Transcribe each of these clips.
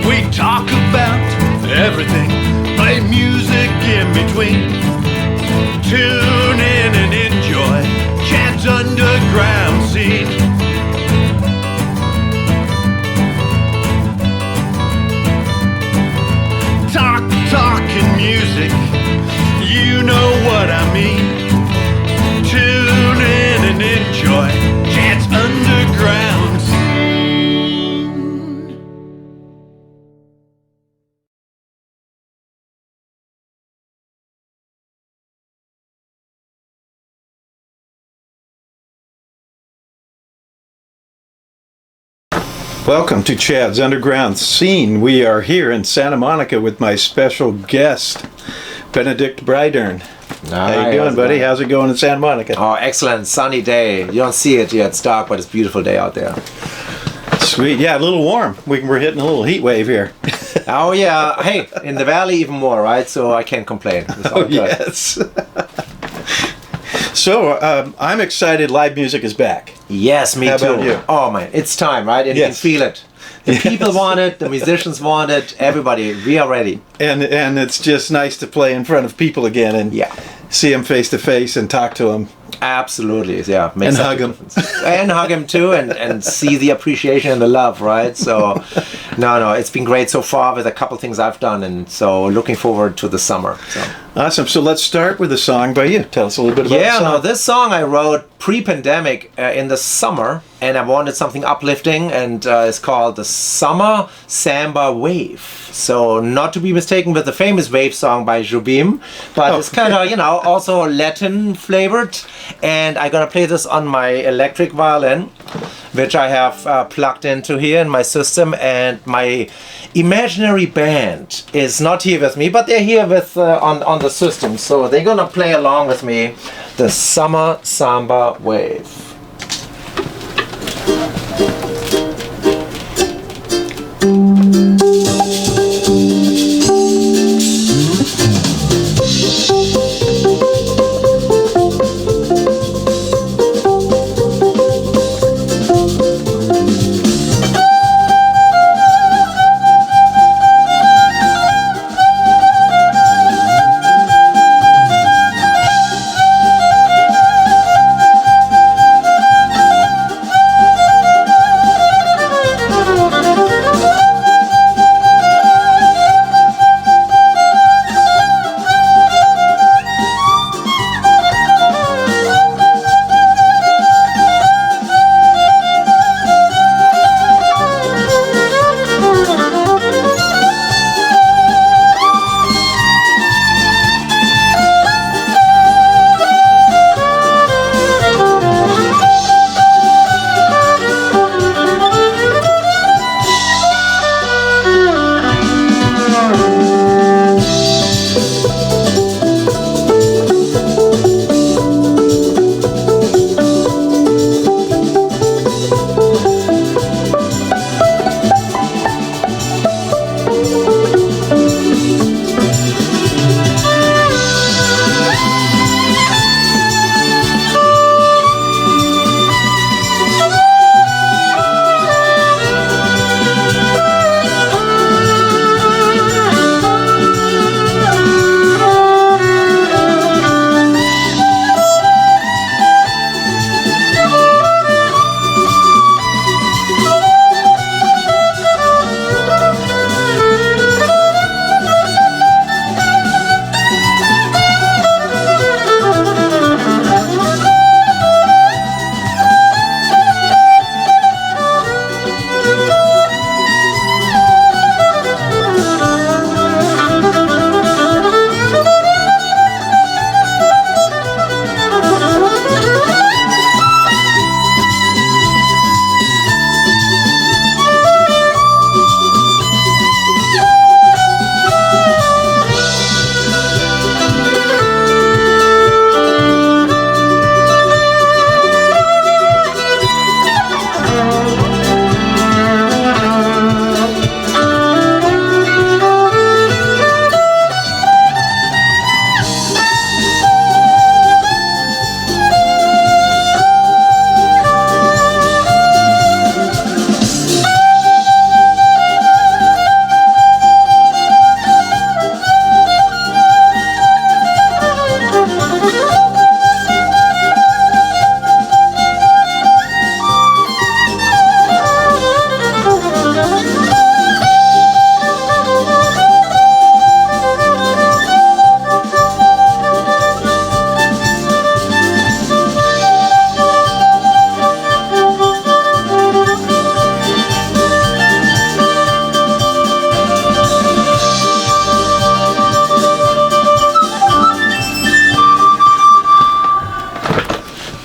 We talk about everything, play music in between. Tune in and enjoy Chad's underground scene. Talking music, you know what I mean. Tune in and enjoy Chad's underground scene. Welcome to Chad's Underground Scene. We are here in Santa Monica with my special guest, Benedikt Brydern. How you doing, buddy? How's it going in Santa Monica? Oh, excellent. Sunny day. You don't see it yet. It's dark, but it's a beautiful day out there. Sweet. Yeah, a little warm. We're hitting a little heat wave here. Oh, yeah. Hey, in the valley even more, right? So I can't complain. Oh, yes. So, I'm excited live music is back. Yes, me How too. about you? Oh, man. It's time, right? And Yes. you can feel it. The Yes. people want it. The musicians want it. Everybody. We are ready. And it's just nice to play in front of people again and Yeah. see them face to face and talk to them. Absolutely, yeah. Makes And such hug a 'em. difference. And hug him too, and see the appreciation and the love, right? So, no, it's been great so far with a couple things I've done, and so looking forward to the summer. So. Awesome. So let's start with a song by you. Tell us a little bit about the Yeah, song. no, this song I wrote pre-pandemic in the summer, and I wanted something uplifting, and it's called the Summer Samba Wave. So not to be mistaken with the famous wave song by Jobim, but it's kind of, also Latin flavored, and I'm gonna play this on my electric violin, which I have plugged into here in my system, and my imaginary band is not here with me, but they're here with on the system, so they're gonna play along with me the Summer Samba Wave.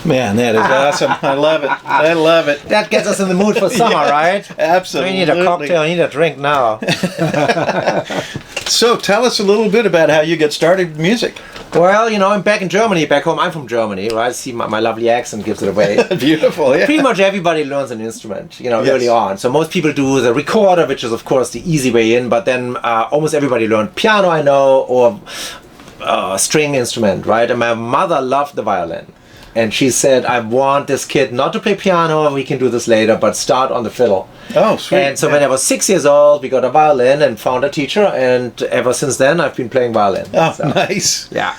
Man, that is awesome. I love it. I love it. That gets us in the mood for summer, right? Absolutely. We need a cocktail, we need a drink now. So tell us a little bit about how you get started with music. Well, I'm back in Germany, back home. I'm from Germany, right? See, my lovely accent gives it away. Beautiful, yeah. Pretty much everybody learns an instrument, early on. So most people do the recorder, which is, of course, the easy way in. But then almost everybody learned piano, I know, or string instrument, right? And my mother loved the violin. And she said, I want this kid not to play piano, we can do this later, but start on the fiddle. Oh, sweet. And so when I was 6 years old, we got a violin and found a teacher, and ever since then, I've been playing violin. Oh, so, nice. Yeah.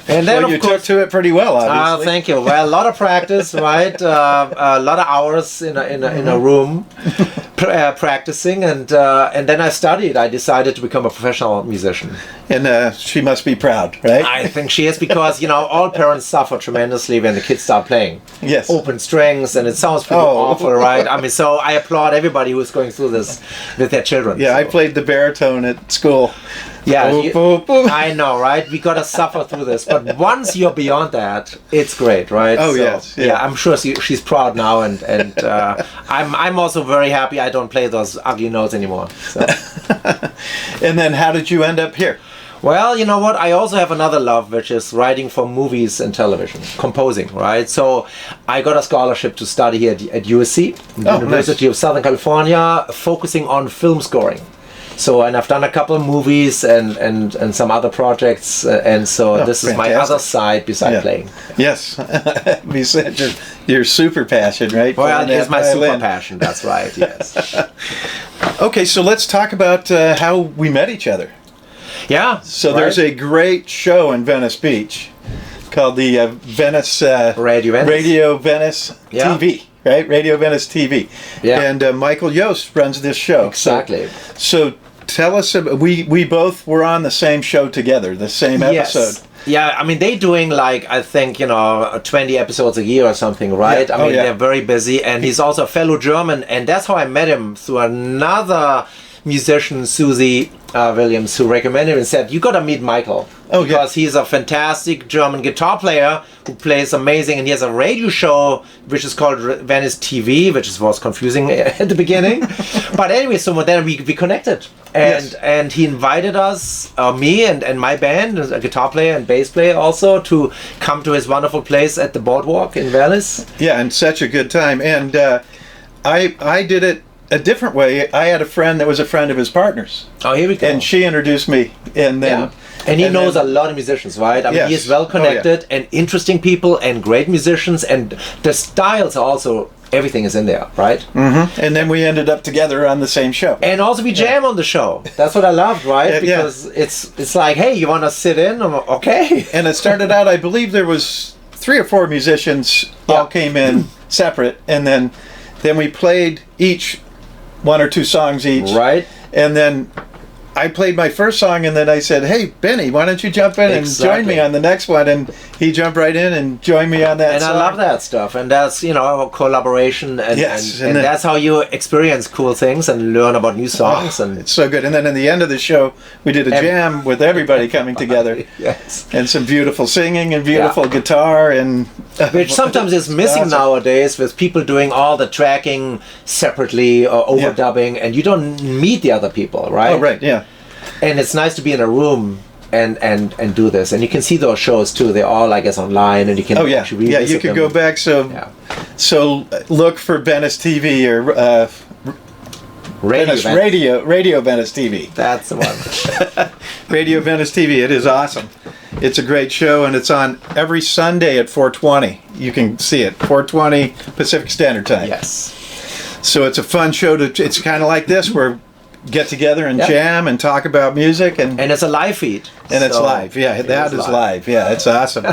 And then, well, you of course, took to it pretty well, obviously. thank you. Well, a lot of practice, right? A lot of hours in a room practicing, and then I studied. I decided to become a professional musician. And she must be proud, right? I think she is, because all parents suffer tremendously when the kids start playing. Yes. Open strings, and it sounds pretty awful, right? I mean, so I applaud everybody who's going through this with their children. Yeah, so. I played the baritone at school. Yeah, boop, boop, boop. I know, right? We gotta suffer through this, but once you're beyond that, it's great, right? Oh, so, yes. Yeah, I'm sure she's proud now, and I'm also very happy I don't play those ugly notes anymore. So. And then how did you end up here? Well, you know what? I also have another love, which is writing for movies and television, composing, right? So I got a scholarship to study here at USC, University of Southern California, focusing on film scoring. So, and I've done a couple of movies and some other projects, and so this is my other side beside playing. Yes, besides your super passion, right? Well, it is my super passion, that's right, yes. Okay, so let's talk about how we met each other. Yeah. So there's a great show in Venice Beach called the Venice Radio Venice TV. Right, Radio Venice TV. Yeah. And Michael Yost runs this show. Exactly. So tell us, we both were on the same show together, the same episode. Yeah, I mean, they're doing I think, 20 episodes a year or something, right? Yeah. I mean, they're very busy, and he's also a fellow German, and that's how I met him, through another musician, Susie Williams, who recommended him and said, you gotta meet Michael. Because he's a fantastic German guitar player who plays amazing, and he has a radio show which is called Venice TV, which was confusing at the beginning. But anyway, so then we connected, and he invited us, me and my band, a guitar player and bass player also, to come to his wonderful place at the boardwalk in Venice. Yeah, and such a good time. And I did it a different way. I had a friend that was a friend of his partner's. Oh, here we go. And she introduced me, and then and he knows a lot of musicians, right? I mean, he is well connected and interesting people and great musicians, and the styles are also, everything is in there, right? Mm-hmm. And then we ended up together on the same show. And also we jam on the show. That's what I loved, right? Because it's like, hey, you want to sit in? Okay. And it started out, I believe there was 3 or 4 musicians all came in separate, and then we played each 1 or 2 songs each. Right. And then I played my first song, and then I said, hey, Benny, why don't you jump in and join me on the next one? And he jumped right in and joined me on that song. And I love that stuff. And that's, collaboration. And that's how you experience cool things and learn about new songs. And it's so good. And then in the end of the show, we did a jam with everybody coming together. Yes. And some beautiful singing and beautiful guitar. And which sometimes is missing nowadays, with people doing all the tracking separately or overdubbing, and you don't meet the other people, right? Oh, right, yeah. And it's nice to be in a room and do this, and you can see those shows too. They're all, I guess, online, and you can actually revisit you can them. go back. So look for Venice TV or Radio Venice TV. That's the one. Radio Venice TV. It is awesome. It's a great show, and it's on every Sunday at 4:20. You can see it 4:20 Pacific Standard Time. Yes. So it's a fun show it's kind of like this, where get together and jam and talk about music, and it's a live feed. And it's live. Yeah, that is live. Yeah, it's awesome.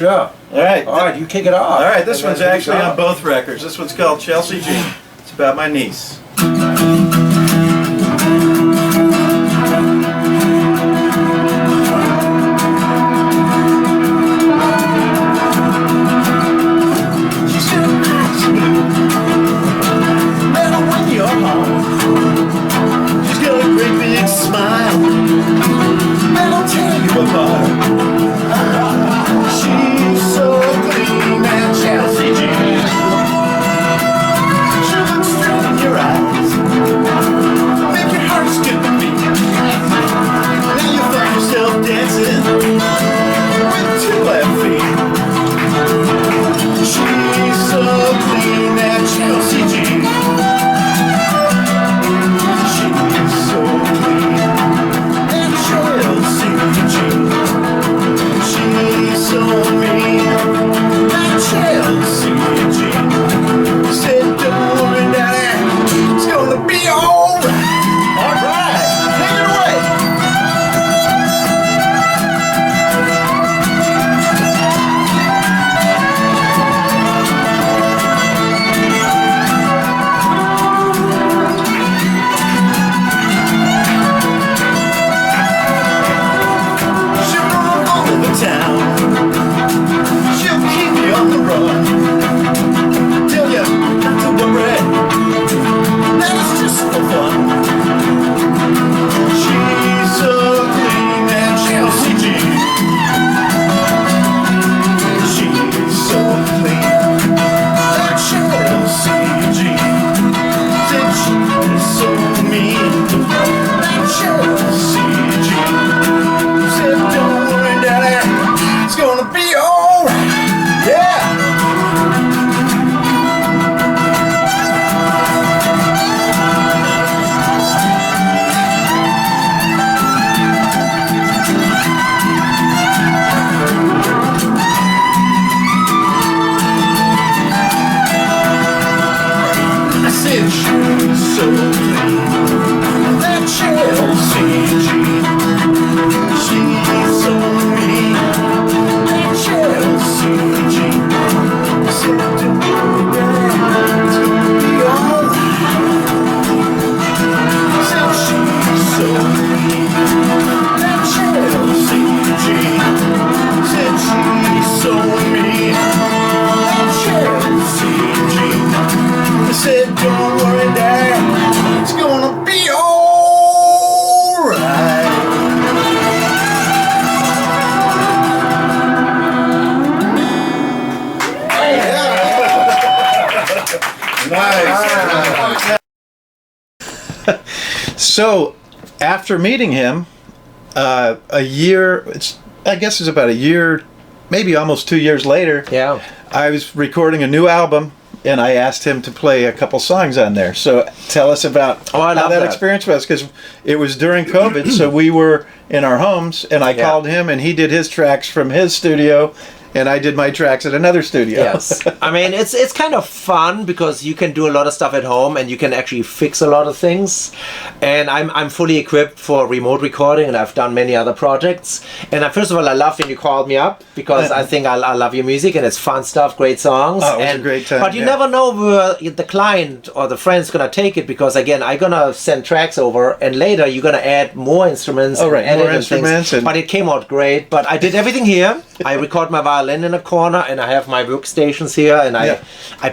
Yeah. All right, you kick it off. All right, this one's actually on both records. This one's called Chelsea G. It's about my niece. She's got a great big smile. so mean. That Chelsea Jean, she's so mean. That Chelsea Jean said to me that it's gonna be alright. Said she's so mean. That Chelsea Jean said she's so mean. That Chelsea Jean said, don't worry, Dad, it's gonna be alright. Nice. So, after meeting him, a year, I guess it's about a year, maybe almost 2 years later, Yeah. I was recording a new album, and I asked him to play a couple songs on there. So tell us about how that experience was, because it was during COVID, so we were in our homes, and I called him, and he did his tracks from his studio, and I did my tracks at another studio. Yes. I mean, it's kind of fun because you can do a lot of stuff at home and you can actually fix a lot of things. And I'm fully equipped for remote recording, and I've done many other projects. And first of all, I love when you called me up because I think I love your music and it's fun stuff, great songs. Oh, it was a great time. But you never know where the client or the friend's going to take it, because again, I'm going to send tracks over and later you're going to add more instruments. Oh, right, more instruments. But it came out great. But I did everything here. I record my violin in a corner, and I have my workstations here, and I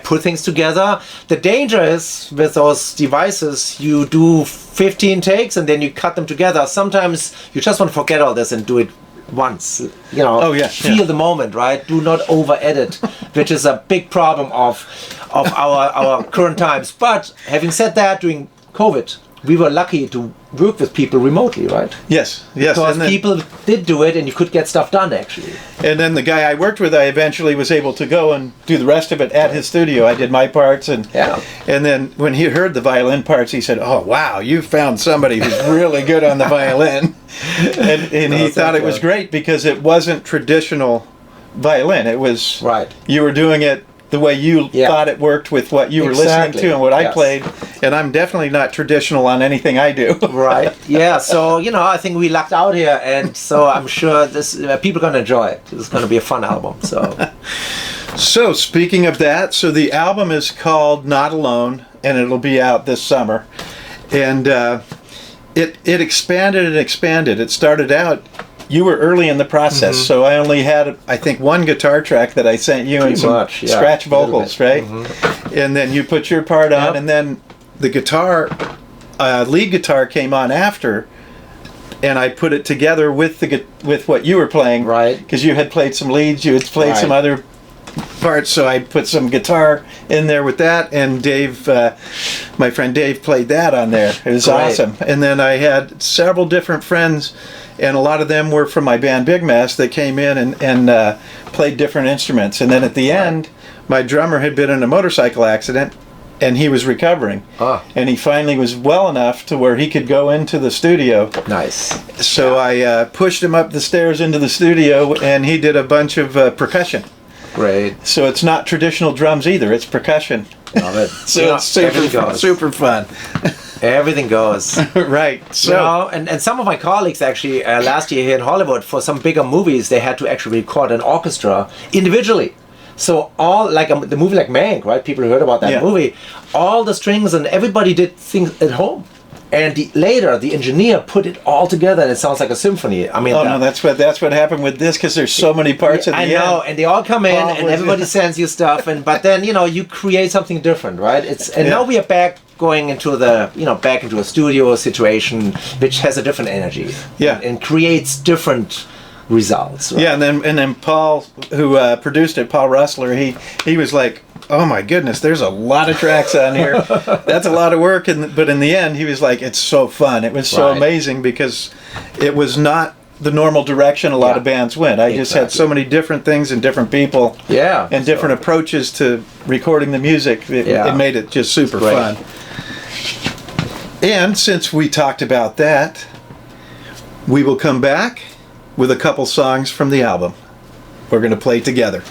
put things together. The danger is with those devices, you do 15 takes and then you cut them together. Sometimes you just want to forget all this and do it once. You know, feel the moment, right? Do not over edit, which is a big problem of our current times. But having said that, during COVID, we were lucky to work with people remotely, right? Yes. Because people did do it and you could get stuff done, actually. And then the guy I worked with, I eventually was able to go and do the rest of it at his studio. I did my parts, and then when he heard the violin parts, he said, "Oh, wow, you found somebody who's really good on the violin." and he thought it was great because it wasn't traditional violin. It was, you were doing it the way you thought it worked with what you were listening to and what I played. And I'm definitely not traditional on anything I do. Right. Yeah. So, you know, I think we lucked out here. And so I'm sure this people are going to enjoy it. It's going to be a fun album. So speaking of that, so the album is called Not Alone, and it'll be out this summer. And it expanded and expanded. It started out, you were early in the process, so I only had, I think, one guitar track that I sent you and some scratch vocals, right? And then you put your part on, and then the guitar, lead guitar came on after, and I put it together with what you were playing, right? Because you had played some leads, you had played some other parts, so I put some guitar in there with that, and Dave, my friend Dave, played that on there. It was awesome. And then I had several different friends, and a lot of them were from my band Big Mess that came in and played different instruments. And then at the end, my drummer had been in a motorcycle accident, and he was recovering. And he finally was well enough to where he could go into the studio. Nice. So I pushed him up the stairs into the studio, and he did a bunch of percussion. Great. So it's not traditional drums either, it's percussion. Love it. So it's super fun. Everything goes. Right. So, you know, and some of my colleagues actually last year here in Hollywood, for some bigger movies, they had to actually record an orchestra individually. So all, like the movie like Mank, right? People heard about that movie. All the strings and everybody did things at home. And later, the engineer put it all together, and it sounds like a symphony. I mean, no, that's what happened with this, because there's so many parts at the end. I know, and they all come in, and everybody sends you stuff, but then you create something different, right? Now we are back going into back into a studio situation, which has a different energy, and creates different results. Right? Yeah, and then Paul, who produced it, Paul Russler, he was like, "Oh my goodness, there's a lot of tracks on here. That's a lot of work." But in the end, he was like, "It's so fun. It was so amazing because it was not the normal direction a lot of bands went. I just had so many different things and different people, and different approaches to recording the music. It made it just super fun." And since we talked about that, we will come back with a couple songs from the album. We're going to play together.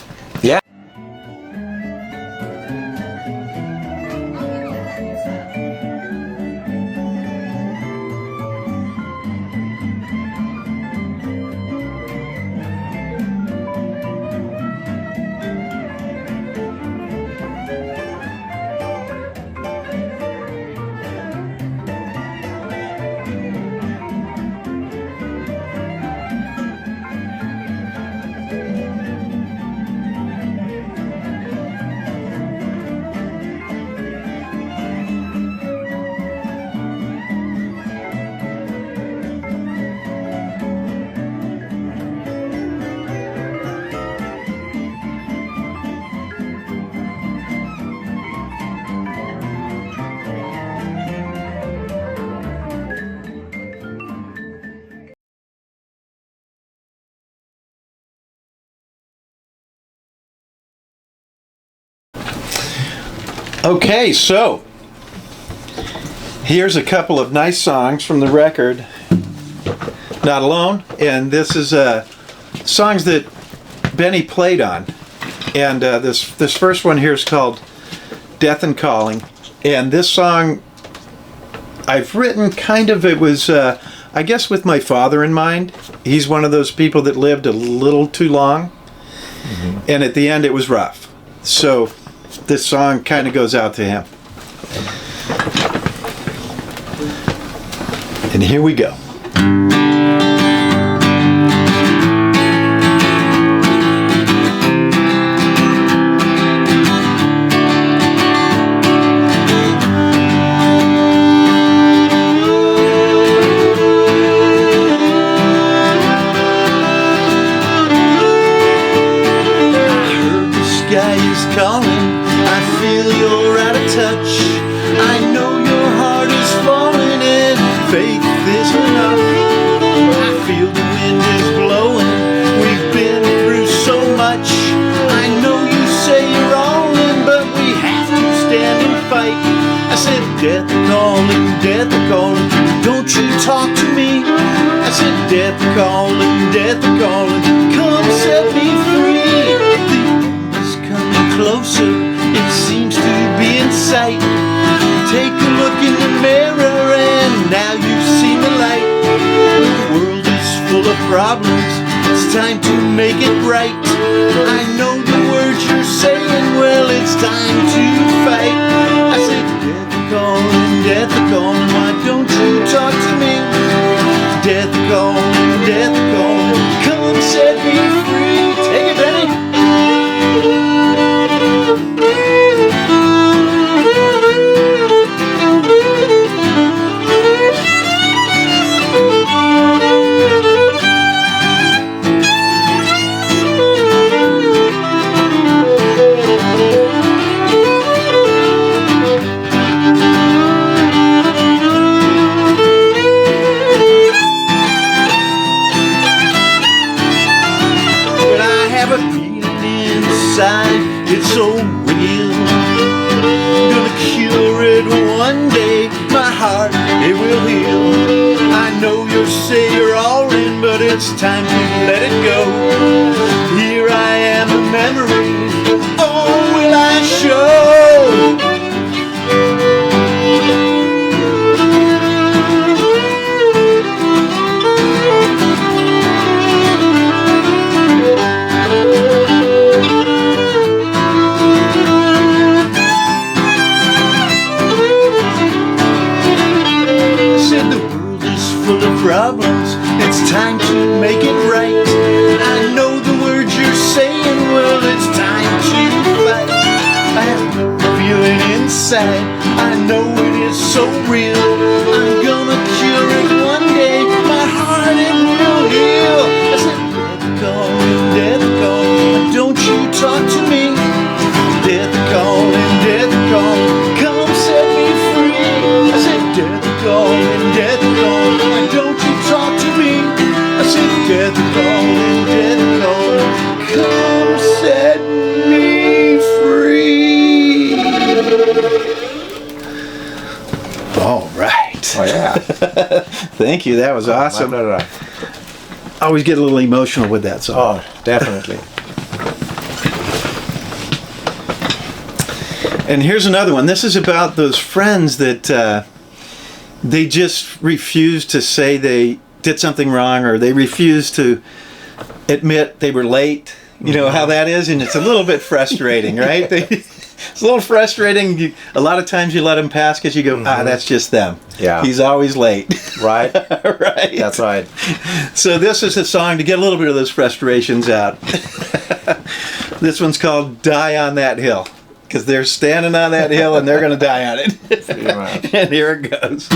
Yeah. Okay, so here's a couple of nice songs from the record, Not Alone, and this is songs that Benny played on. And this first one here is called Death and Calling. And this song I've written kind of, it was, I guess with my father in mind. He's one of those people that lived a little too long. Mm-hmm. And at the end it was rough. So this song kind of goes out to him. And here we go. Death calling, don't you talk to me. I said, death calling, come set me free. The end is coming closer, it seems to be in sight. Take a look in the mirror and now you see the light. The world is full of problems, it's time to make it right. I know the words you're saying, well, it's time to fight. I said, death calling, why don't you talk to me? Death calling, come set me free. Take it, Benny. It's so real, gonna cure it one day. My heart, it will heal. I know you'll say you're all in, but it's time to let it go. Here I am, a memory. Oh, will I show? Problems, it's time to make it right. I know the words you're saying, well, it's time to fight. I have no feeling inside, I know it is so real. I'm gonna cure it one day, my heart it will heal. I said, death calling, don't you talk to me. Death calling, come set me free. I said, death calling, why don't you talk to me? I said, death calling, come set me free. All right. Oh yeah. Thank you. That was awesome. I always get a little emotional with that song. Oh, definitely. And here's another one. This is about those friends that they just refuse to say they did something wrong, or they refuse to admit they were late. You know how that is, and it's a little bit frustrating, right? It's a little frustrating. A lot of times you let them pass because you go, that's just them. Yeah. He's always late. Right. Right. That's right. So this is a song to get a little bit of those frustrations out. This one's called Die on That Hill, because they're standing on that hill and they're going to die on it. Pretty much. And here it goes.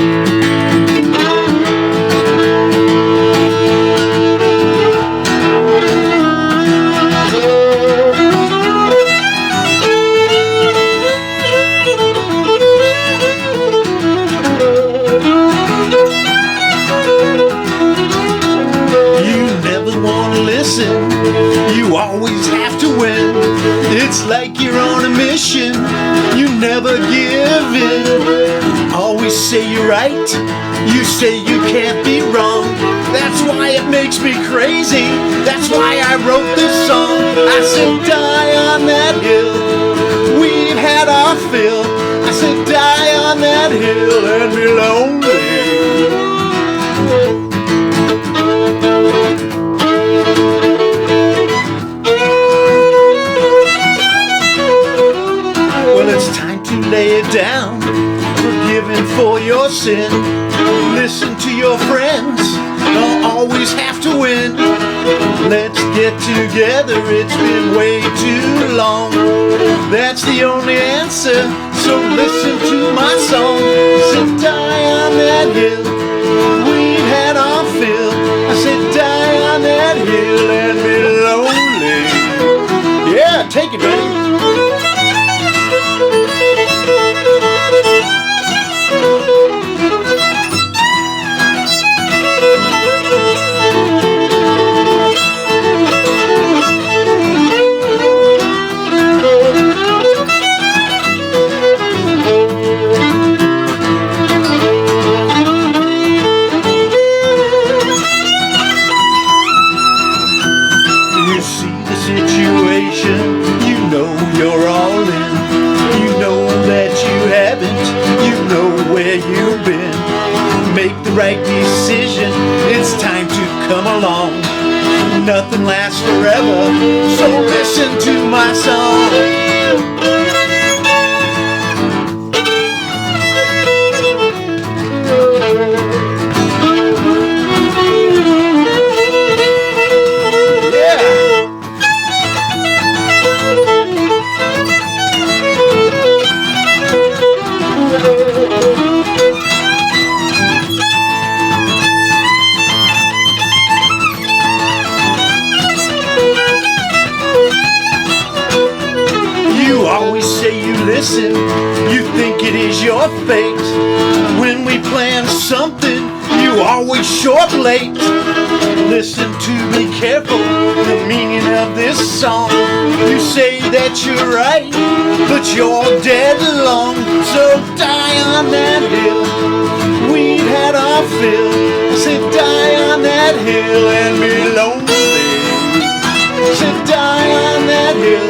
You never want to listen, you always have to win. It's like you're on a mission. You never give in. Always say you're right. You say you can't be wrong. That's why it makes me crazy. That's why I wrote this song. I said die on that hill. We've had our fill. I said die on that hill and be lonely. Well, it's time to lay it down, forgiven for your sin. Listen to your friends, don't always have to win. Let's get together, it's been way too long. That's the only answer, so listen to my song. I said die on that hill, we've had our fill. I said die on that hill and be lonely. Yeah, take it, buddy. You've been, make the right decision. It's time to come along. Nothing lasts forever, so listen to my song. Listen, you think it is your fate. When we plan something, you always short late. Listen to me careful, the meaning of this song. You say that you're right, but you're dead long. So die on that hill, we've had our fill. Say die on that hill and be lonely. Say die on that hill,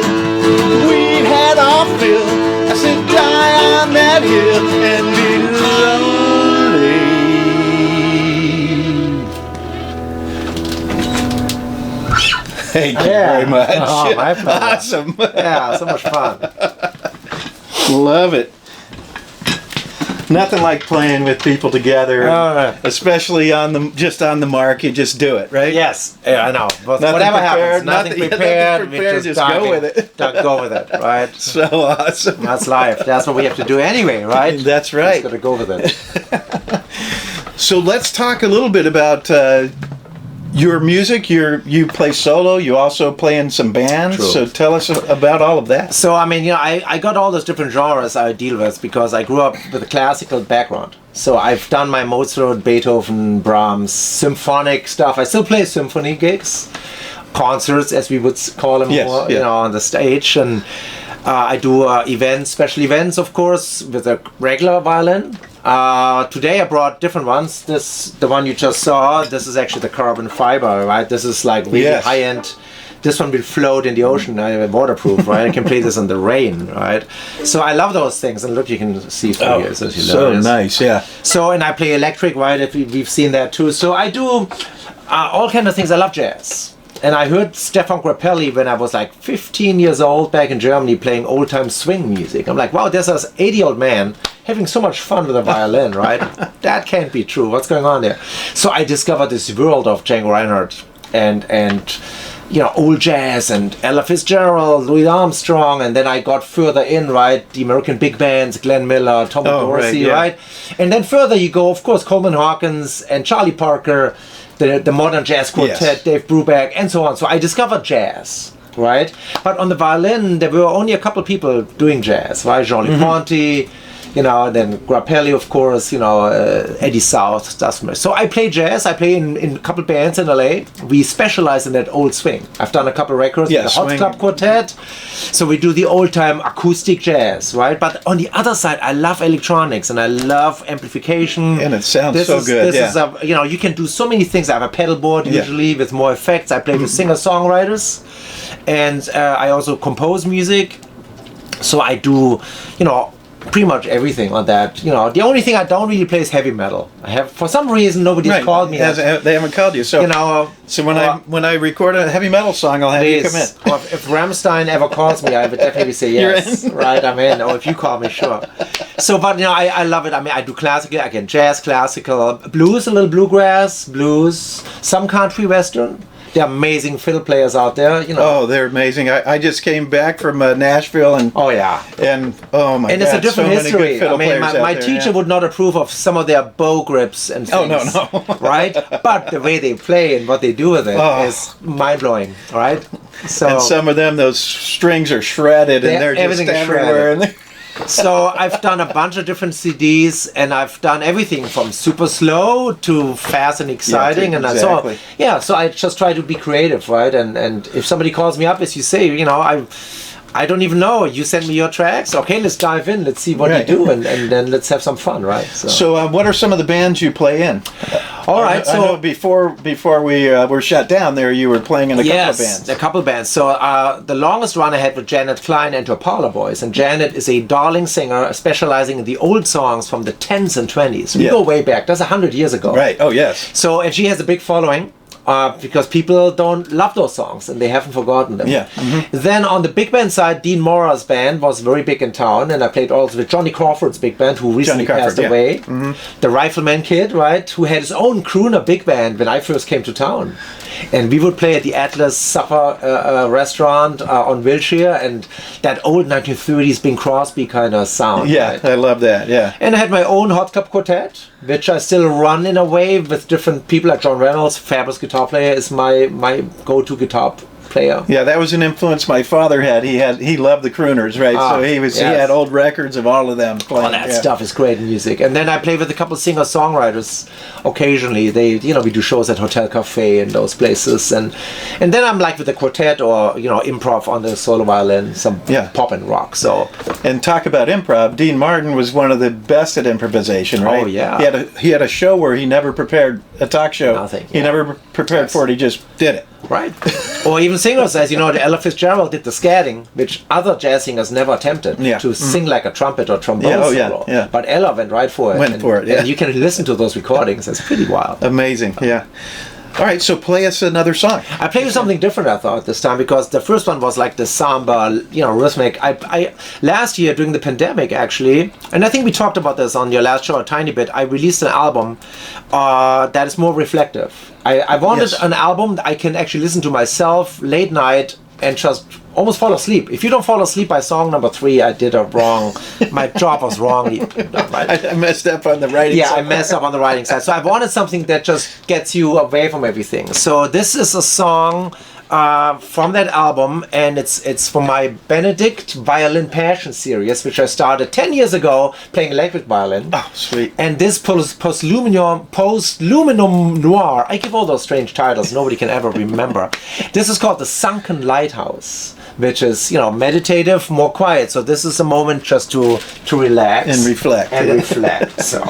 we've had our fill. I said die on that hill and be lonely. Thank you very much. Oh, my pleasure. Awesome. Yeah, so much fun. Love it. Nothing like playing with people together, especially on the mark. You just do it, right? Yes, yeah, I know. But whatever happens, nothing prepared. We just go with it. Go with it, right? So awesome. That's life. That's what we have to do anyway, right? That's right. Just gotta go with it. So let's talk a little bit about your music. You play solo. You also play in some bands. True. So tell us about all of that. So I mean, I got all those different genres I deal with because I grew up with a classical background. So I've done my Mozart, Beethoven, Brahms, symphonic stuff. I still play symphony gigs, concerts as we would call them, on the stage, and I do events, special events, of course, with a regular violin. Today I brought different ones. The one you just saw, this is actually the carbon fiber, right? This is like really high-end. This one will float in the ocean, waterproof, right? I can play this in the rain, right? So I love those things, and look, you can see through here. So nice, yeah. So, and I play electric, right? We've seen that too. So I do all kinds of things. I love jazz. And I heard Stefan Grappelli when I was like 15 years old back in Germany playing old-time swing music. I'm like, wow, there's this 80-year-old man having so much fun with a violin, right? That can't be true. What's going on there? So I discovered this world of Django Reinhardt and old jazz and Ella Fitzgerald, Louis Armstrong, and then I got further in, right? The American big bands, Glenn Miller, Tommy Dorsey, right? And then further you go, of course, Coleman Hawkins and Charlie Parker, the modern jazz quartet, Dave Brubeck, and so on. So I discovered jazz, right? But on the violin, there were only a couple people doing jazz, right? Jean-Luc Ponty, you know, and then Grappelli, of course, you know, Eddie South does much. So I play jazz. I play in a couple bands in LA. We specialize in that old swing. I've done a couple records with the Hot Club Quartet. So we do the old time acoustic jazz, right? But on the other side, I love electronics and I love amplification. And it sounds so good. This is a, you know, you can do so many things. I have a pedal board usually with more effects. I play with singer-songwriters, and I also compose music. So I do, you know, pretty much everything on that. You know, the only thing I don't really play is heavy metal. I have, for some reason, nobody's called me. They haven't called you. So, you know, so when I record a heavy metal song, I'll have you come in. Or if Rammstein ever calls me, I would definitely say yes. Right, I'm in. Or if you call me, sure. So, but you know, I love it. I mean, I do classical, again, jazz, classical, blues, a little bluegrass, blues, some country western. There are amazing fiddle players out there, you know. Oh, they're amazing. I just came back from Nashville and oh yeah, and oh my god, and it's a different history. I mean, my there, teacher would not approve of some of their bow grips and things. Oh no, right? But the way they play and what they do with it is mind blowing, right? So and some of them, those strings are shredded and they're just everywhere. And so I've done a bunch of different CDs, and I've done everything from super slow to fast and exciting, and exactly. so I just try to be creative, right? And if somebody calls me up, as you say, you know, I don't even know. You send me your tracks. Okay, let's dive in. Let's see what you do, and then let's have some fun, right? So what are some of the bands you play in? All right. I know before we were shut down there, you were playing in a couple of bands. A couple of bands. So the longest run I had with Janet Klein and her Parlor Boys. And Janet is a darling singer specializing in the old songs from the 10s and 20s. We go way back. That's 100 years ago. Right. Oh, yes. So, and she has a big following. Because people don't love those songs and they haven't forgotten them. Yeah. Mm-hmm. Then on the big band side, Dean Mora's band was very big in town, and I played also with Johnny Crawford's big band, who recently passed away. Mm-hmm. The Rifleman Kid, right, who had his own crooner big band when I first came to town. And we would play at the Atlas Supper restaurant on Wilshire, and that old 1930s Bing Crosby kind of sound. Yeah, right? I love that, yeah. And I had my own Hot Club Quartet, which I still run in a way with different people, like John Reynolds, fabulous guitar player, is my go-to guitar player. Yeah, that was an influence my father had. He loved the crooners, right? So he had old records of all of them playing. All that stuff is great music. And then I play with a couple of singer-songwriters occasionally. They, you know, we do shows at Hotel Cafe and those places, and then I'm like with the quartet or, you know, improv on the solo violin, some pop and rock. So, and talk about improv. Dean Martin was one of the best at improvisation, right? Oh yeah. He had a show where he never prepared a talk show. Nothing. He never prepared for it. He just did it. Right. Or even singers, as you know, Ella Fitzgerald did the scatting, which other jazz singers never attempted to sing like a trumpet or trombone solo. Yeah. But Ella went right for it. And you can listen to those recordings. It's pretty wild. Amazing, yeah. All right, so play us another song. I played you something different, I thought, this time, because the first one was like the samba, you know, rhythmic. I last year during the pandemic, actually, and I think we talked about this on your last show a tiny bit, I released an album that is more reflective. I wanted an album that I can actually listen to myself late night and just almost fall asleep. If you don't fall asleep by song number 3, I did a wrong. My job was wrong. Right. I messed up on the writing side. I messed up on the writing side. So I wanted something that just gets you away from everything. So this is a song from that album, and it's from my Benedikt Violin Passion series, which I started 10 years ago playing electric violin. Oh, sweet. And this post-luminum noir, I give all those strange titles nobody can ever remember. This is called The Sunken Lighthouse, which is, you know, meditative, more quiet. So this is a moment just to relax. And reflect. And reflect, so...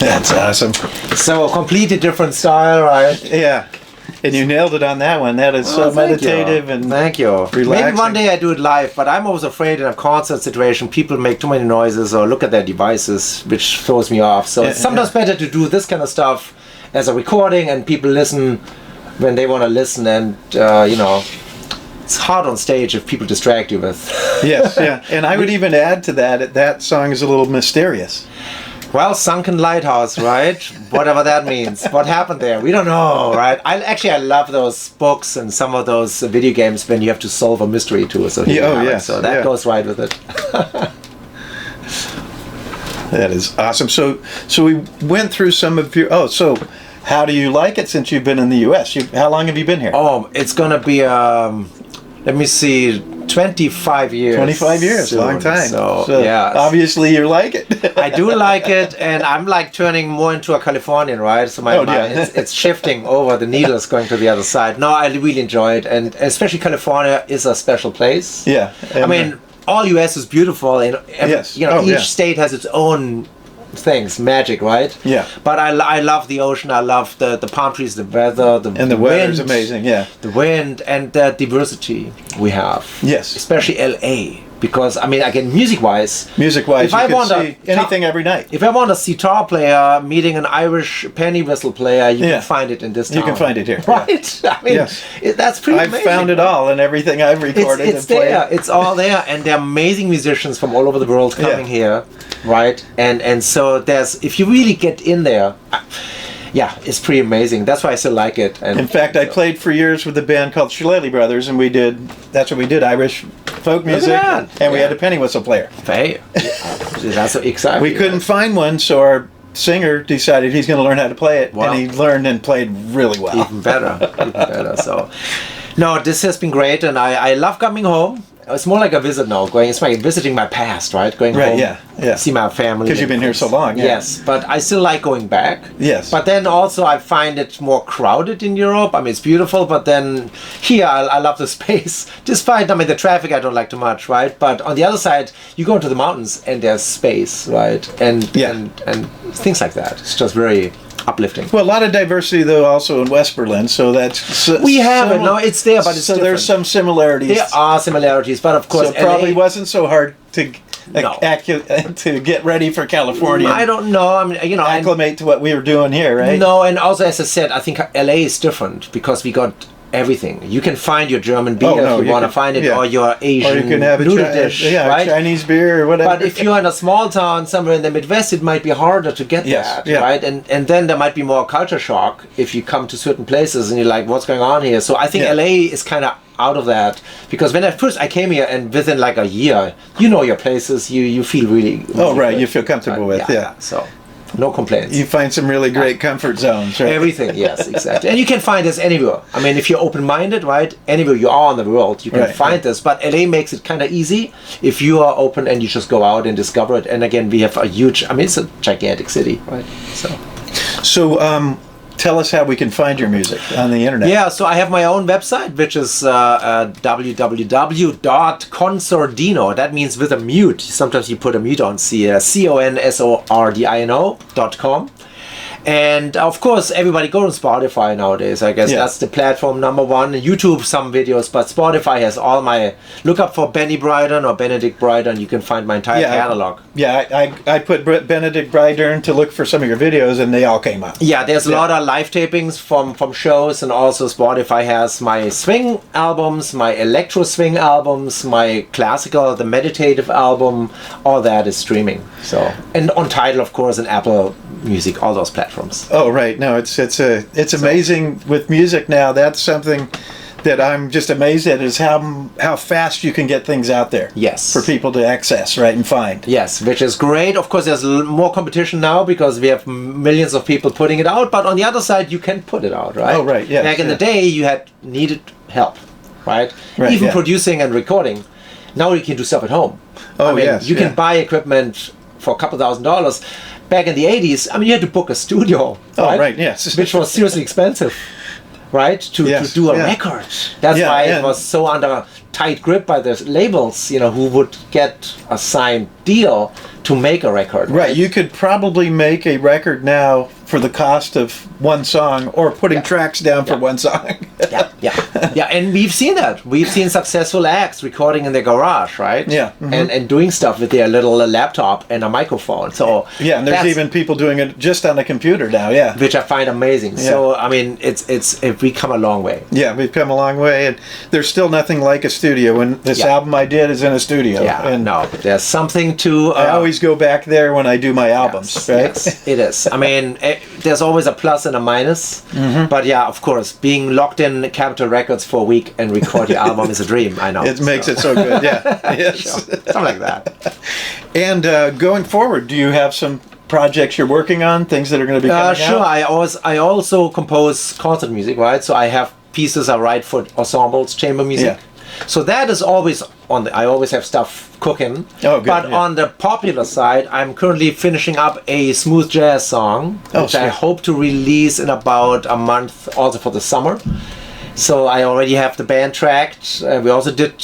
That's awesome. So a completely different style, right? Yeah. And you nailed it on that one. That is so meditative and thank you. Relaxing. Maybe one day I do it live, but I'm always afraid in a concert situation people make too many noises or look at their devices, which throws me off. So it's sometimes better to do this kind of stuff as a recording, and people listen when they want to listen. And it's hard on stage if people distract you with. Yes, yeah. And I would even add to that, that song is a little mysterious. Well, sunken lighthouse, right? Whatever that means. What happened there? We don't know, right? I love those books and some of those video games when you have to solve a mystery too. So so that goes right with it. That is awesome. So we went through some of your. So how do you like it since you've been in the U.S.? How long have you been here? Oh, it's gonna be let me see, 25 years. 25 years, soon. Long time. So yeah. Obviously you like it. I do like it, and I'm like turning more into a Californian, right? So it's shifting over, the needle's going to the other side. No, I really enjoy it, and especially California is a special place. Yeah. I mean, all US is beautiful, and each state has its own things, magic, right? Yeah. But I love the ocean. I love the palm trees, the weather, the weather's amazing. Yeah. The wind and the diversity we have. Yes. Especially LA, because I mean, again, music-wise, you can see anything every night. If I want a sitar player meeting an Irish penny whistle player, you can find it in this town. You can find it here, right? I mean, that's pretty amazing. I've found it all in everything I've recorded. It's there. It's all there, and there are amazing musicians from all over the world coming here, right? And so if you really get in there. It's pretty amazing. That's why I still like it. And in fact, I played for years with a band called Shillelagh Brothers, and that's what we did, Irish folk music, and we had a penny whistle player. Hey, that's exciting. We couldn't find one, so our singer decided he's going to learn how to play it, and he learned and played really well. Even better. So, no, this has been great, and I love coming home. It's more like a visit now. It's like visiting my past, right? Going home, see my family. Because you've been here so long. Yeah. Yes, but I still like going back. Yes. But then also I find it more crowded in Europe. I mean, it's beautiful, but then here I love the space. Despite, the traffic I don't like too much, right? But on the other side, you go into the mountains and there's space, right? And things like that. It's just very uplifting. Well, a lot of diversity though also in West Berlin, so that's we have it. No, it's there, but it's so different. There's some similarities. There are similarities, but of course, so it probably wasn't so hard to get ready for California. I don't know. I mean, acclimate to what we were doing here, right? No, and also as I said, I think LA is different because we got everything. You can find your German beer if you want to find it, or your Asian or you can have noodle dish, right? Chinese beer or whatever. But if you're in a small town somewhere in the Midwest, it might be harder to get that, right? And then there might be more culture shock if you come to certain places and you're like, what's going on here? So I think LA is kind of out of that, because when I came here, and within like a year, you know your places, you feel really good. You feel comfortable with so no complaints. You find some really great comfort zones, right? Everything, yes, exactly. And you can find this anywhere. I mean, if you're open-minded, right, anywhere you are in the world, you can find this. But LA makes it kind of easy if you are open and you just go out and discover it. And again, we have it's a gigantic city, right? So tell us how we can find your music on the internet. Yeah, so I have my own website, which is www.consordino. That means with a mute. Sometimes you put a mute on, consordino.com. And of course, everybody go on Spotify nowadays. I guess that's the platform number one. YouTube, some videos, but Spotify has all my. Look up for Benny Brydern or Benedikt Brydern. You can find my entire catalog. I put Benedikt Brydern to look for some of your videos, and they all came up. Yeah, there's a lot of live tapings from shows, and also Spotify has my swing albums, my electro swing albums, my classical, the meditative album. All that is streaming. So, and on Tidal, of course, and Apple Music, all those platforms. Oh, right. No, it's amazing with music now. That's something that I'm just amazed at, is how fast you can get things out there. Yes. For people to access, right, and find. Yes, which is great. Of course, there's more competition now because we have millions of people putting it out. But on the other side, you can put it out, right? Oh, right. Yeah. Back in the day, you needed help, right? Even producing and recording. Now you can do stuff at home. Oh, you can buy equipment for a couple $1,000s. Back in the 80s, you had to book a studio. Oh, right, yes. Which was seriously expensive. right? To do a record. That's why it was so under tight grip by the labels, who would get a signed deal to make a record. Right. You could probably make a record now for the cost of one song, or putting tracks down for one song. Yeah, and we've seen that. We've seen successful acts recording in their garage, right? Yeah. And doing stuff with their little laptop and a microphone. So and there's even people doing it just on a computer now. Yeah, which I find amazing. Yeah. So I mean, we've come a long way. Yeah, we've come a long way, and there's still nothing like a studio. And this album I did is in a studio. Yeah, and there's something to. I always go back there when I do my albums. Yes, right? Yes, it is. I mean, there's always a plus and a minus, but of course, being locked in Capitol Records for a week and record your album is a dream. I know. It makes it so good. Yeah, yes. Something like that. And going forward, do you have some projects you're working on? Things that are going to be coming sure. out? I also compose concert music, right? So I have pieces I write for ensembles, chamber music. Yeah. So that is always I always have stuff cooking. Oh, good. But on the popular side, I'm currently finishing up a smooth jazz song, which I hope to release in about a month, also for the summer. So I already have the band tracked. We also did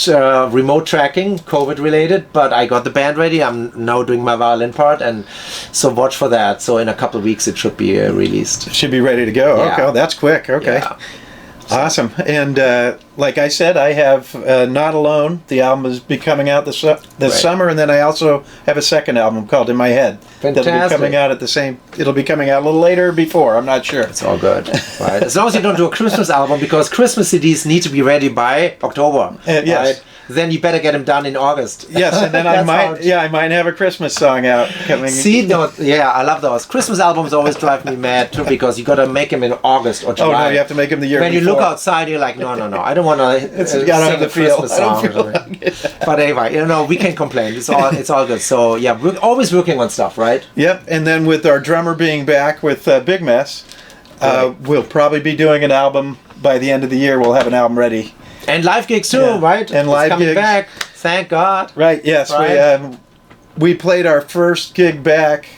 remote tracking, COVID related, but I got the band ready. I'm now doing my violin part, and so watch for that. So in a couple of weeks it should be released. It should be ready to go. Yeah. Okay, that's quick. Okay. Yeah. Awesome. And like I said, I have Not Alone. The album is be coming out this summer, and then I also have a second album called In My Head. Fantastic. That'll be coming out it'll be coming out a little later or before, I'm not sure. It's all good. Right. As long as you don't do a Christmas album, because Christmas CDs need to be ready by October. Yes. Right? Then you better get them done in August. Yes, and then I might have a Christmas song out coming. See, I love those. Christmas albums always drive me mad too, because you got to make them in August or July. Oh no, you have to make them the year when before. You look outside, you're like, no, I don't want to sing a Christmas song. But anyway, we can complain. It's all good. So yeah, we're always working on stuff, right? Yep. And then with our drummer being back with Big Mess, we'll probably be doing an album by the end of the year. We'll have an album ready. And live gigs too, right? And live coming gigs back. Thank God. Right. Yes. Right? We played our first gig back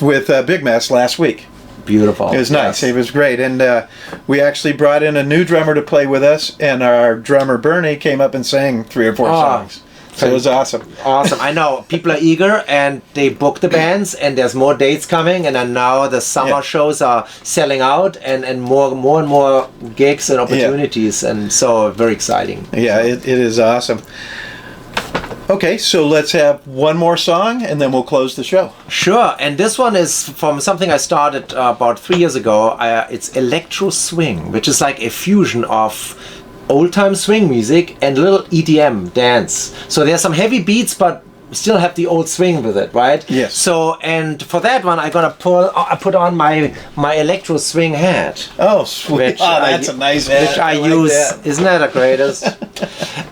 with Big Mess last week. Beautiful. It was nice. It was great, and we actually brought in a new drummer to play with us, and our drummer Bernie came up and sang 3 or 4 songs. So it was awesome. Awesome. I know people are eager, and they book the bands, and there's more dates coming, and then now the summer shows are selling out, and more and more gigs and opportunities, and so very exciting. Yeah, it is awesome. Okay, so let's have one more song, and then we'll close the show. Sure, and this one is from something I started about 3 years ago. It's electro swing, which is like a fusion of old-time swing music and little EDM dance. So there's some heavy beats, but still have the old swing with it, right? Yes. So, and for that one, I'm gonna put on my electro swing hat. Oh, sweet! That's a nice hat. Which I use. That. Isn't that the greatest?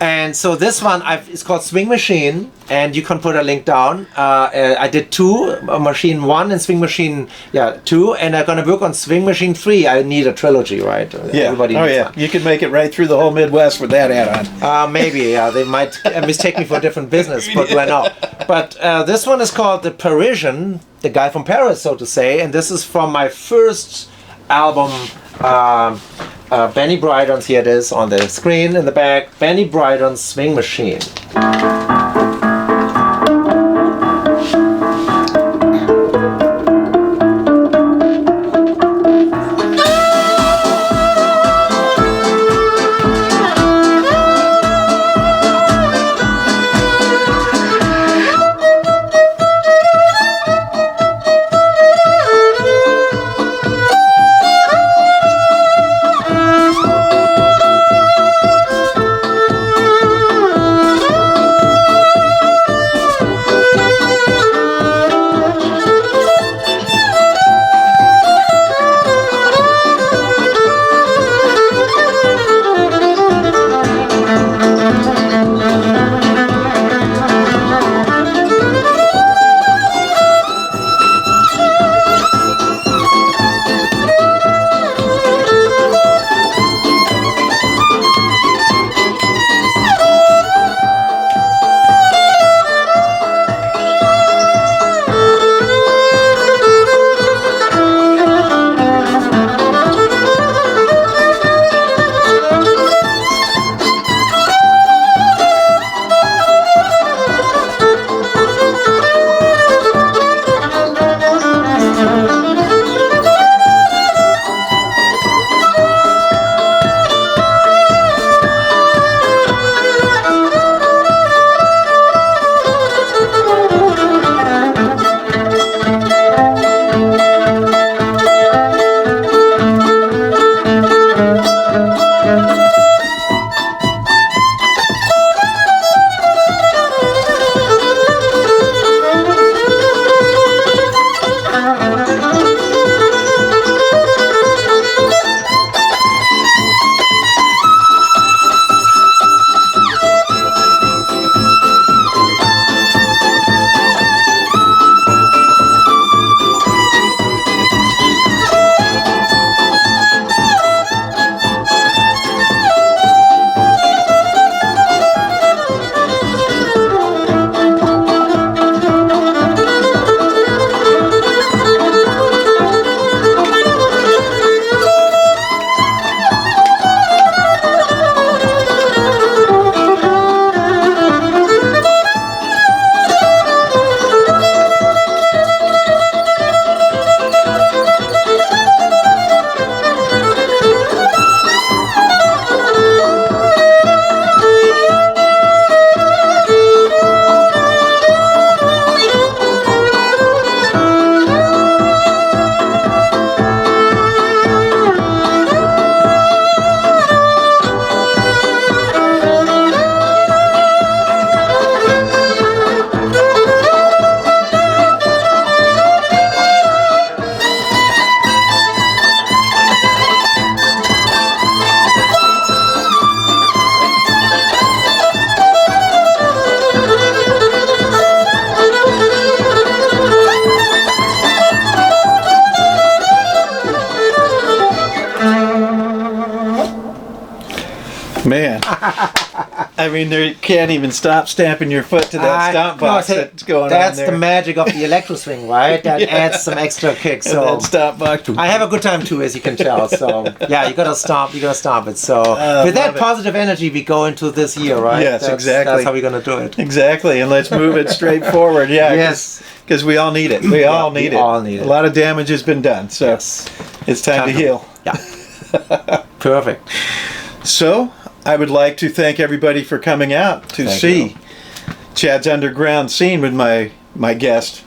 And so this one, it's called Swing Machine, and you can put a link down. I did 2, Machine 1 and Swing Machine 2, and I'm gonna work on Swing Machine 3. I need a trilogy, right? Yeah. Everybody needs one. You could make it right through the whole Midwest with that hat on. Maybe, they might mistake me for a different business, but do I know? But this one is called The Parisian, the guy from Paris, so to say, and this is from my first album, Benny Brydern's. Here it is on the screen in the back, Benny Brydern's Swing Machine. man. I mean, you can't even stop stamping your foot to that stomp box that's going on there. That's the magic of the electro swing, right? That adds some extra kick. So that stomp box. I have a good time too, as you can tell. So yeah, you gotta stomp it. So with that positive energy, we go into this year, right? Yes, exactly. That's how we're gonna do it. Exactly, and let's move it straight forward. Yeah. Yes. Because we all need it. We all need it. A lot of damage has been done, so it's time to heal. Yeah. Perfect. So, I would like to thank everybody for coming out to see Chad's Underground Scene with my guest,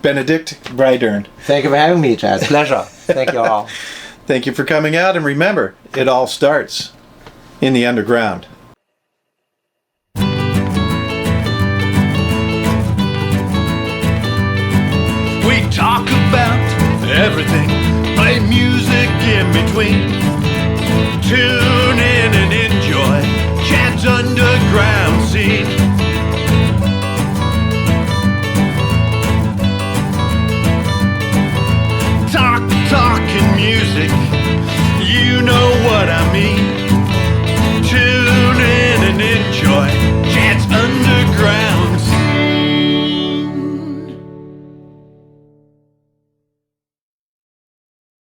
Benedikt Brydern. Thank you for having me, Chad. Pleasure. Thank you all. Thank you for coming out, and remember, it all starts in the underground. We talk about everything, play music in between. Tune in and enjoy Chad's Underground Scene.